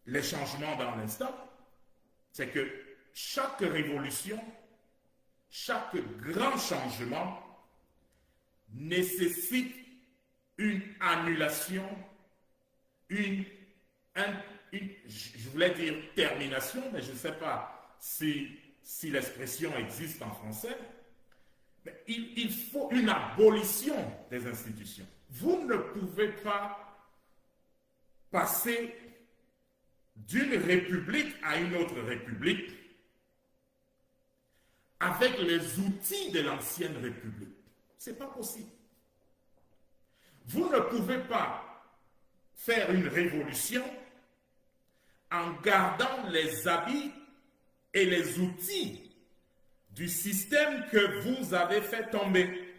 les changements dans l'instant, c'est que chaque révolution, chaque grand changement nécessite une annulation, je voulais dire termination, mais je ne sais pas si l'expression existe en français, mais il faut une abolition des institutions. Vous ne pouvez pas passer d'une république à une autre république avec les outils de l'ancienne république. Ce n'est pas possible. Vous ne pouvez pas faire une révolution en gardant les habits et les outils du système que vous avez fait tomber.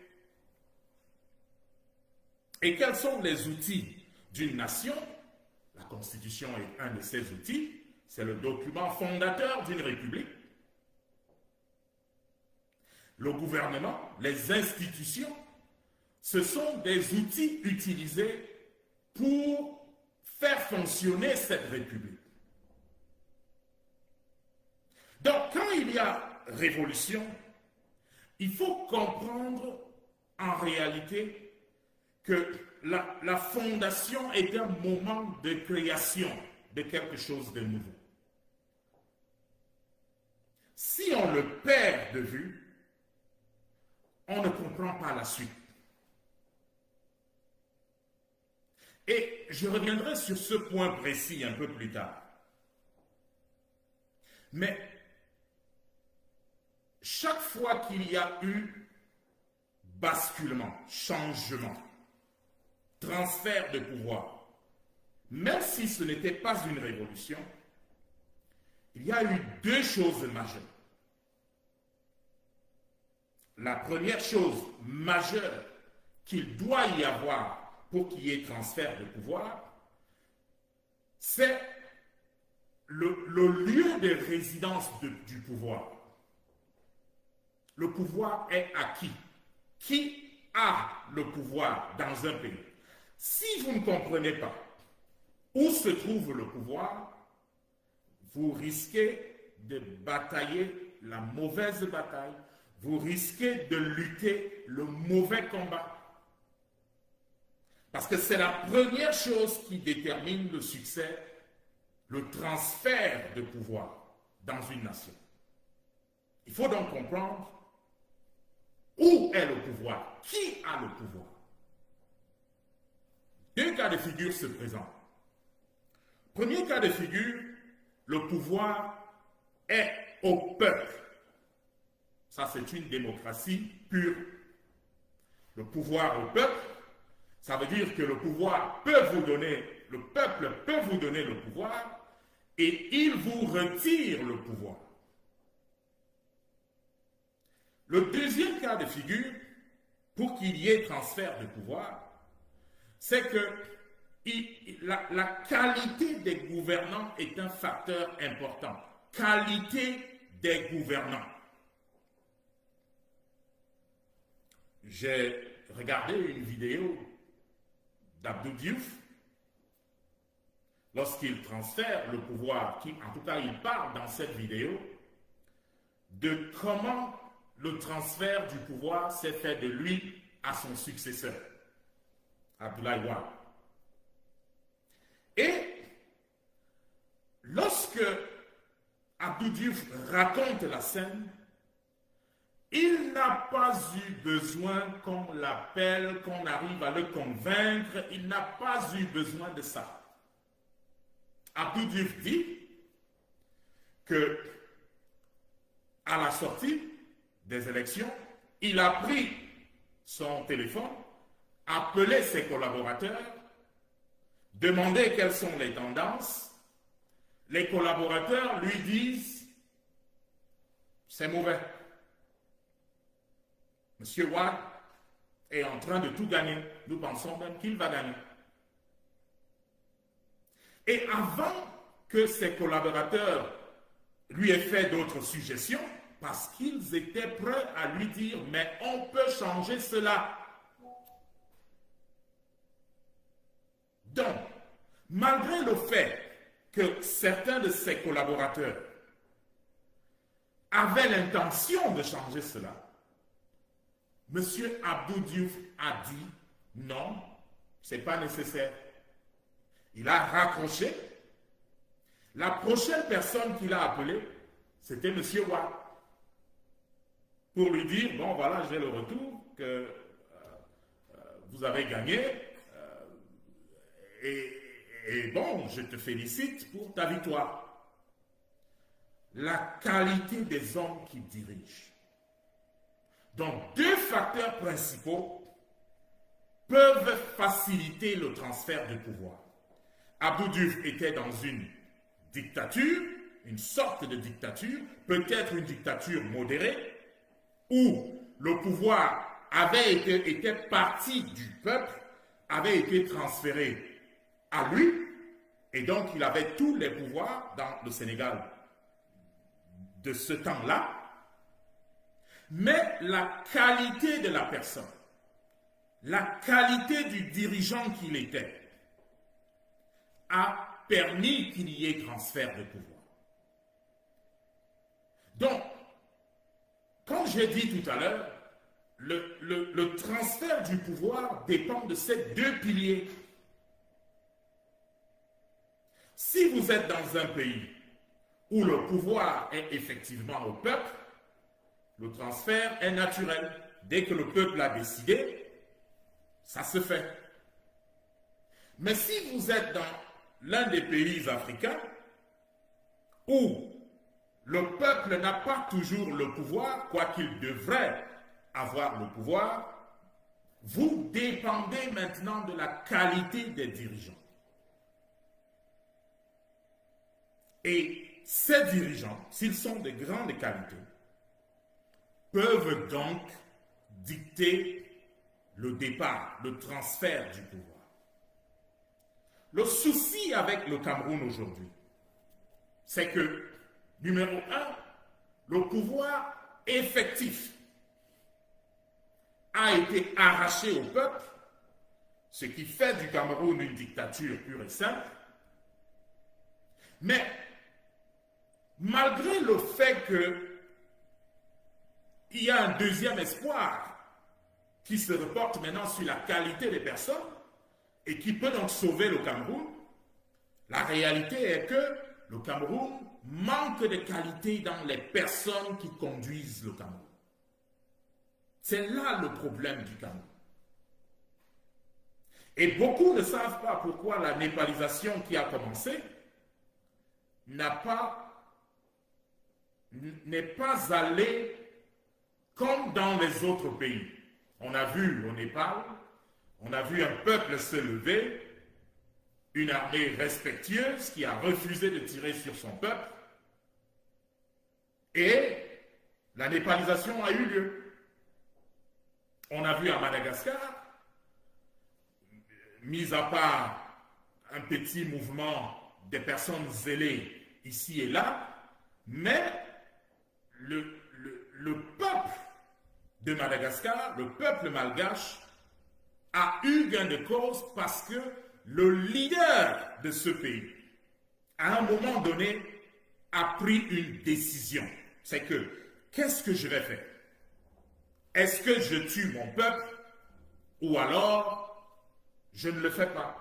Et quels sont les outils d'une nation? La Constitution est un de ces outils. C'est le document fondateur d'une république. Le gouvernement, les institutions, ce sont des outils utilisés pour faire fonctionner cette république. Donc, quand il y a révolution, il faut comprendre en réalité que la fondation est un moment de création de quelque chose de nouveau. Si on le perd de vue, on ne comprend pas la suite. Et je reviendrai sur ce point précis un peu plus tard. Mais chaque fois qu'il y a eu basculement, changement, transfert de pouvoir, même si ce n'était pas une révolution, il y a eu deux choses majeures. La première chose majeure qu'il doit y avoir pour qu'il y ait transfert de pouvoir, c'est le lieu de résidence du pouvoir. Le pouvoir est acquis. Qui a le pouvoir dans un pays? Si vous ne comprenez pas où se trouve le pouvoir, vous risquez de batailler la mauvaise bataille, vous risquez de lutter le mauvais combat. Parce que c'est la première chose qui détermine le succès, le transfert de pouvoir dans une nation. Il faut donc comprendre où est le pouvoir, qui a le pouvoir. Deux cas de figure se présentent. Premier cas de figure, le pouvoir est au peuple. Ça, c'est une démocratie pure. Le pouvoir au peuple, ça veut dire que le pouvoir peut vous donner, le peuple peut vous donner le pouvoir et il vous retire le pouvoir. Le deuxième cas de figure, pour qu'il y ait transfert de pouvoir, c'est que la qualité des gouvernants est un facteur important. Qualité des gouvernants. J'ai regardé une vidéo d'Abdou Diouf lorsqu'il transfère le pouvoir, en tout cas il parle dans cette vidéo de comment le transfert du pouvoir s'est fait de lui à son successeur, Abdoulaye Wade. Et lorsque Abdou Diouf raconte la scène, il n'a pas eu besoin qu'on l'appelle, qu'on arrive à le convaincre, il n'a pas eu besoin de ça. Abdou Diouf dit que à la sortie des élections, il a pris son téléphone, appelé ses collaborateurs, demandé quelles sont les tendances. Les collaborateurs lui disent « c'est mauvais. Monsieur Wade est en train de tout gagner. Nous pensons même qu'il va gagner. » Et avant que ses collaborateurs lui aient fait d'autres suggestions, parce qu'ils étaient prêts à lui dire « mais on peut changer cela ». Donc, malgré le fait que certains de ses collaborateurs avaient l'intention de changer cela, M. Abdou Diouf a dit non, ce n'est pas nécessaire. Il a raccroché. La prochaine personne qu'il a appelée, c'était M. Ouad, pour lui dire, bon voilà, j'ai le retour, que vous avez gagné, et bon, je te félicite pour ta victoire. La qualité des hommes qui dirigent. Donc, deux facteurs principaux peuvent faciliter le transfert de pouvoir. Abdou Diouf était dans une dictature, une sorte de dictature, peut-être une dictature modérée, où le pouvoir était parti du peuple, avait été transféré à lui, et donc il avait tous les pouvoirs dans le Sénégal de ce temps-là. Mais la qualité de la personne, la qualité du dirigeant qu'il était, a permis qu'il y ait transfert de pouvoir. Donc, comme j'ai dit tout à l'heure, le transfert du pouvoir dépend de ces deux piliers. Si vous êtes dans un pays où le pouvoir est effectivement au peuple, le transfert est naturel. Dès que le peuple a décidé, ça se fait. Mais si vous êtes dans l'un des pays africains où le peuple n'a pas toujours le pouvoir, quoiqu'il devrait avoir le pouvoir, vous dépendez maintenant de la qualité des dirigeants. Et ces dirigeants, s'ils sont de grande qualité, peuvent donc dicter le départ, le transfert du pouvoir. Le souci avec le Cameroun aujourd'hui, c'est que, numéro un, le pouvoir effectif a été arraché au peuple, ce qui fait du Cameroun une dictature pure et simple. Mais, malgré le fait qu'il y a un deuxième espoir qui se reporte maintenant sur la qualité des personnes et qui peut donc sauver le Cameroun, la réalité est que le Cameroun manque de qualité dans les personnes qui conduisent le Cameroun. C'est là le problème du Cameroun. Et beaucoup ne savent pas pourquoi la népalisation qui a commencé n'est pas allée comme dans les autres pays. On a vu au Népal, on a vu un peuple se lever, une armée respectueuse qui a refusé de tirer sur son peuple, et la népalisation a eu lieu. On a vu à Madagascar, mis à part un petit mouvement des personnes zélées ici et là, mais le peuple de Madagascar, le peuple malgache, a eu gain de cause parce que le leader de ce pays, à un moment donné, a pris une décision. C'est que, qu'est-ce que je vais faire? Est-ce que je tue mon peuple ou alors je ne le fais pas?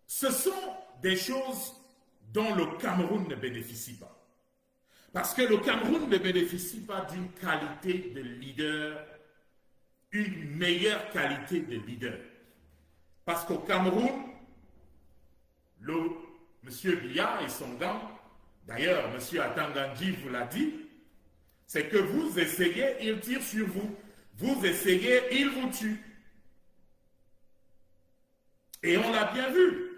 Ce sont des choses dont le Cameroun ne bénéficie pas. Parce que le Cameroun ne bénéficie pas d'une qualité de leader, une meilleure qualité de leader. Parce qu'au Cameroun, M. Biya et son gang, d'ailleurs M. Atangandji vous l'a dit, c'est que vous essayez, il tire sur vous. Vous essayez, il vous tue. Et on l'a bien vu.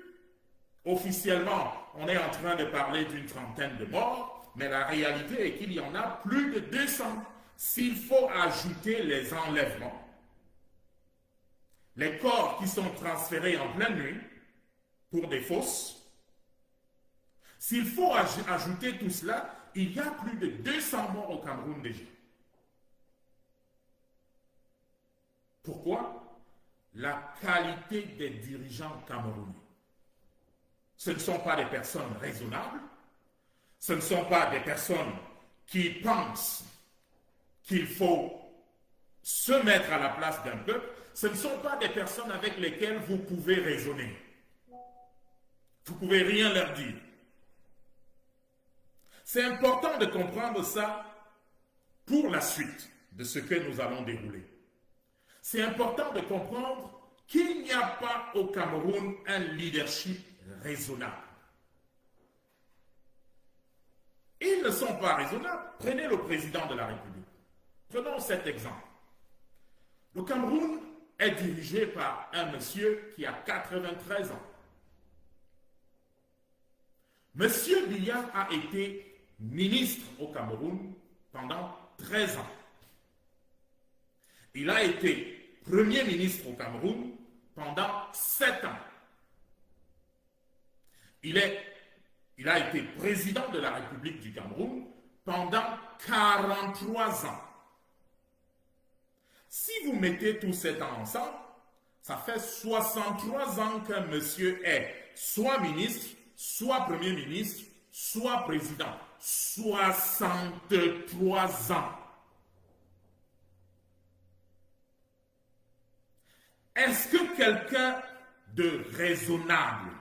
Officiellement, on est en train de parler d'une trentaine de morts, mais la réalité est qu'il y en a plus de 200. S'il faut ajouter les enlèvements, les corps qui sont transférés en pleine nuit pour des fosses, s'il faut ajouter tout cela, il y a plus de 200 morts au Cameroun déjà. Pourquoi? La qualité des dirigeants camerounais. Ce ne sont pas des personnes raisonnables. Ce ne sont pas des personnes qui pensent qu'il faut se mettre à la place d'un peuple. Ce ne sont pas des personnes avec lesquelles vous pouvez raisonner. Vous ne pouvez rien leur dire. C'est important de comprendre ça pour la suite de ce que nous allons dérouler. C'est important de comprendre qu'il n'y a pas au Cameroun un leadership raisonnable. Ils ne sont pas raisonnables. Prenez le président de la République. Prenons cet exemple. Le Cameroun est dirigé par un monsieur qui a 93 ans. Monsieur Biya a été ministre au Cameroun pendant 13 ans. Il a été premier ministre au Cameroun pendant 7 ans. Il a été président de la République du Cameroun pendant 43 ans. Si vous mettez tous ces temps ensemble, ça fait 63 ans qu'un monsieur est soit ministre, soit premier ministre, soit président. 63 ans. Est-ce que quelqu'un de raisonnable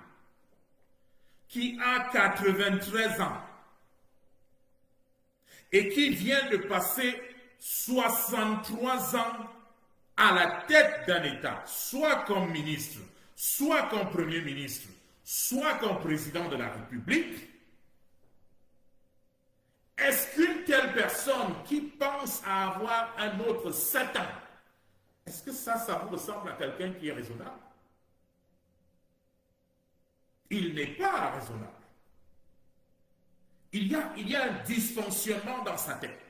qui a 93 ans et qui vient de passer 63 ans à la tête d'un État, soit comme ministre, soit comme premier ministre, soit comme président de la République, est-ce qu'une telle personne qui pense à avoir un autre 7 ans, est-ce que ça vous ressemble à quelqu'un qui est raisonnable? Il n'est pas raisonnable. Il y a un dysfonctionnement dans sa tête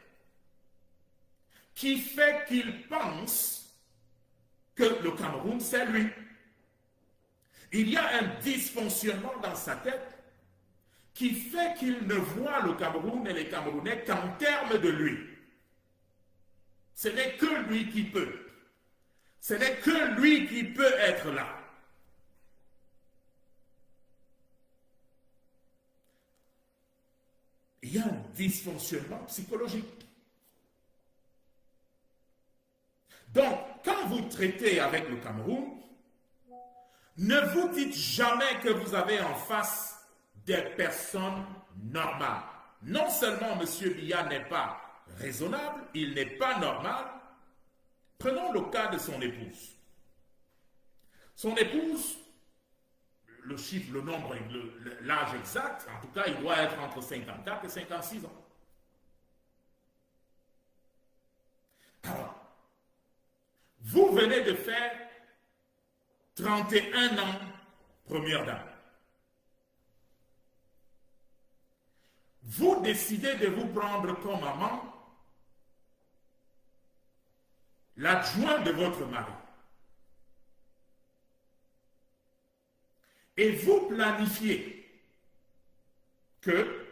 qui fait qu'il pense que le Cameroun, c'est lui. Il y a un dysfonctionnement dans sa tête qui fait qu'il ne voit le Cameroun et les Camerounais qu'en termes de lui. Ce n'est que lui qui peut. Ce n'est que lui qui peut être là. Il y a un dysfonctionnement psychologique. Donc, quand vous traitez avec le Cameroun, ne vous dites jamais que vous avez en face des personnes normales. Non seulement M. Biya n'est pas raisonnable, il n'est pas normal. Prenons le cas de son épouse. Son épouse, le chiffre, le nombre, l'âge exact, en tout cas, il doit être entre 54 et 56 ans. Alors, vous venez de faire 31 ans, première dame. Vous décidez de vous prendre comme amant l'adjoint de votre mari. Et vous planifiez que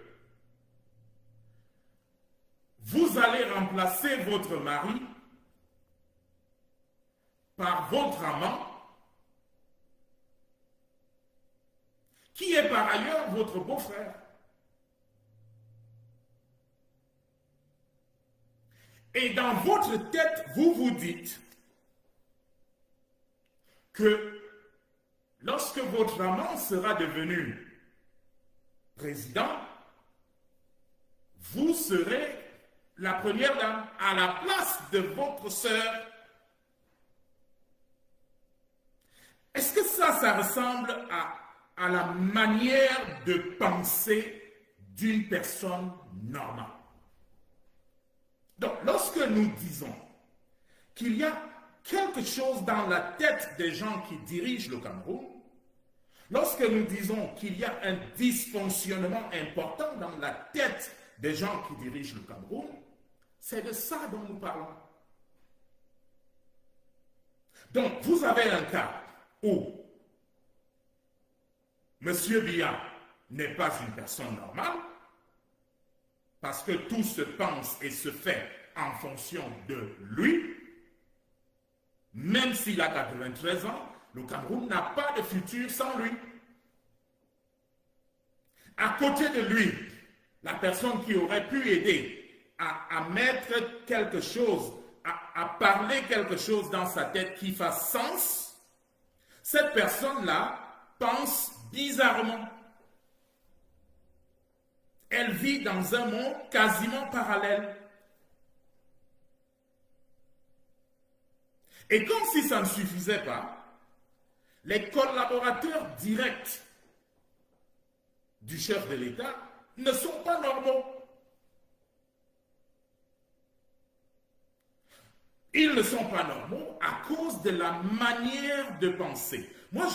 vous allez remplacer votre mari par votre amant, qui est par ailleurs votre beau-frère. Et dans votre tête, vous vous dites que lorsque votre amant sera devenu président, vous serez la première dame à la place de votre sœur. Est-ce que ça ressemble à la manière de penser d'une personne normale? Donc, lorsque nous disons qu'il y a quelque chose dans la tête des gens qui dirigent le Cameroun, lorsque nous disons qu'il y a un dysfonctionnement important dans la tête des gens qui dirigent le Cameroun, c'est de ça dont nous parlons. Donc, vous avez un cas où M. Biya n'est pas une personne normale, parce que tout se pense et se fait en fonction de lui. Même s'il a 93 ans, le Cameroun n'a pas de futur sans lui. à côté de lui, la personne qui aurait pu aider à mettre quelque chose, à parler quelque chose dans sa tête qui fasse sens, cette personne-là pense bizarrement. Elle vit dans un monde quasiment parallèle. Et comme si ça ne suffisait pas, les collaborateurs directs du chef de l'État ne sont pas normaux. Ils ne sont pas normaux à cause de la manière de penser. Moi,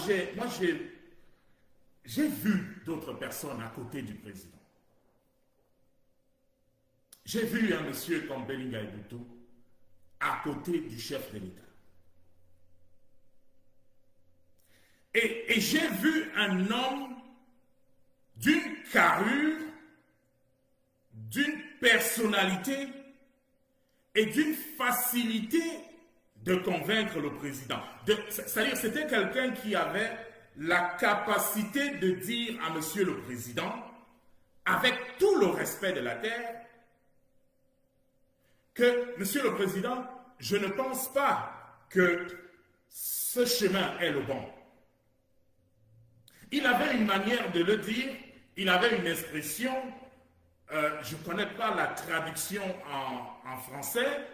j'ai vu d'autres personnes à côté du président. J'ai vu un monsieur comme Bellinga Eboutou à côté du chef de l'État. Et j'ai vu un homme d'une carrure, d'une personnalité et d'une facilité de convaincre le président. C'est-à-dire c'était quelqu'un qui avait la capacité de dire à monsieur le président, avec tout le respect de la terre, que monsieur le président, je ne pense pas que ce chemin est le bon. Il avait une manière de le dire, il avait une expression, je ne connais pas la traduction en français,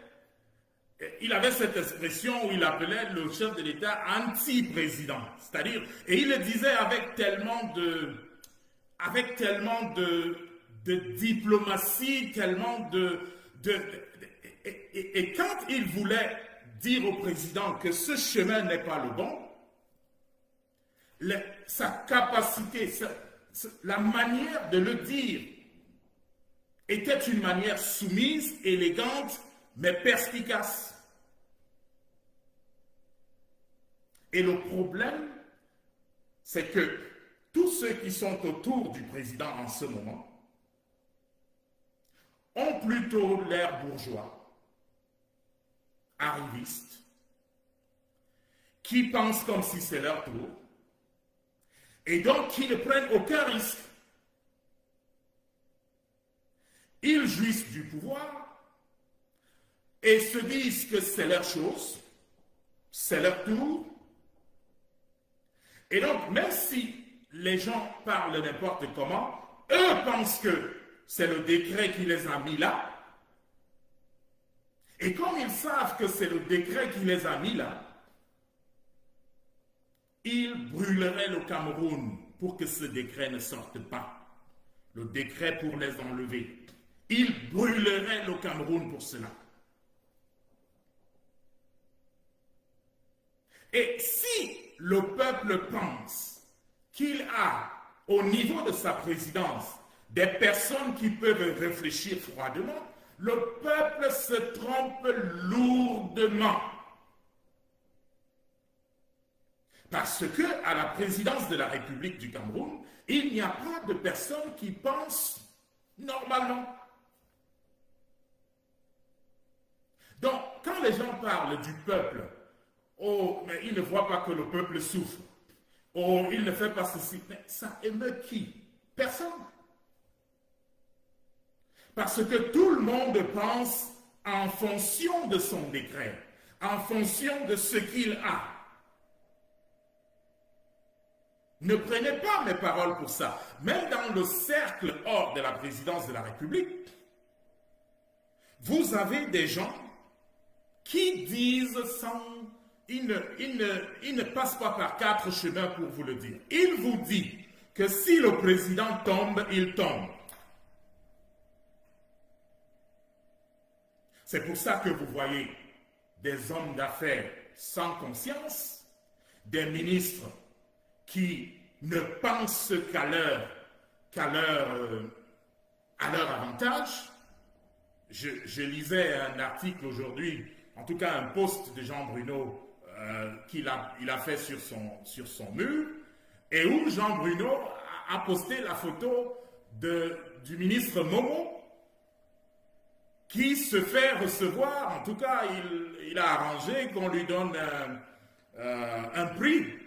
il avait cette expression où il appelait le chef de l'État anti-président, c'est-à-dire, et il le disait avec tellement de diplomatie, tellement et quand il voulait dire au président que ce chemin n'est pas le bon, sa capacité, la manière de le dire était une manière soumise, élégante, mais perspicace. Et le problème, c'est que tous ceux qui sont autour du président en ce moment ont plutôt l'air bourgeois, arrivistes, qui pensent comme si c'est leur tour, et donc qui ne prennent aucun risque. Ils jouissent du pouvoir et se disent que c'est leur chose, c'est leur tour. Et donc, même si les gens parlent n'importe comment, eux pensent que c'est le décret qui les a mis là. Et comme ils savent que c'est le décret qui les a mis là, ils brûleraient le Cameroun pour que ce décret ne sorte pas. Le décret pour les enlever. Ils brûleraient le Cameroun pour cela. Et si le peuple pense qu'il a, au niveau de sa présidence, des personnes qui peuvent réfléchir froidement, le peuple se trompe lourdement. Parce que à la présidence de la République du Cameroun, il n'y a pas de personnes qui pensent normalement. Donc, quand les gens parlent du peuple, oh, mais ils ne voient pas que le peuple souffre. Oh, il ne fait pas ceci. Mais ça émeut qui? Personne. Parce que tout le monde pense en fonction de son décret, en fonction de ce qu'il a. Ne prenez pas mes paroles pour ça. Même dans le cercle hors de la présidence de la République, vous avez des gens qui disent sans... Ils ne passent pas par 4 chemins pour vous le dire. Il vous dit que si le président tombe, il tombe. C'est pour ça que vous voyez des hommes d'affaires sans conscience, des ministres qui ne pensent qu'à leur avantage. Je lisais un article aujourd'hui, en tout cas un post de Jean Bruno qu'il a fait sur son mur, et où Jean Bruno a posté la photo du ministre Momo, qui se fait recevoir, en tout cas il a arrangé qu'on lui donne un prix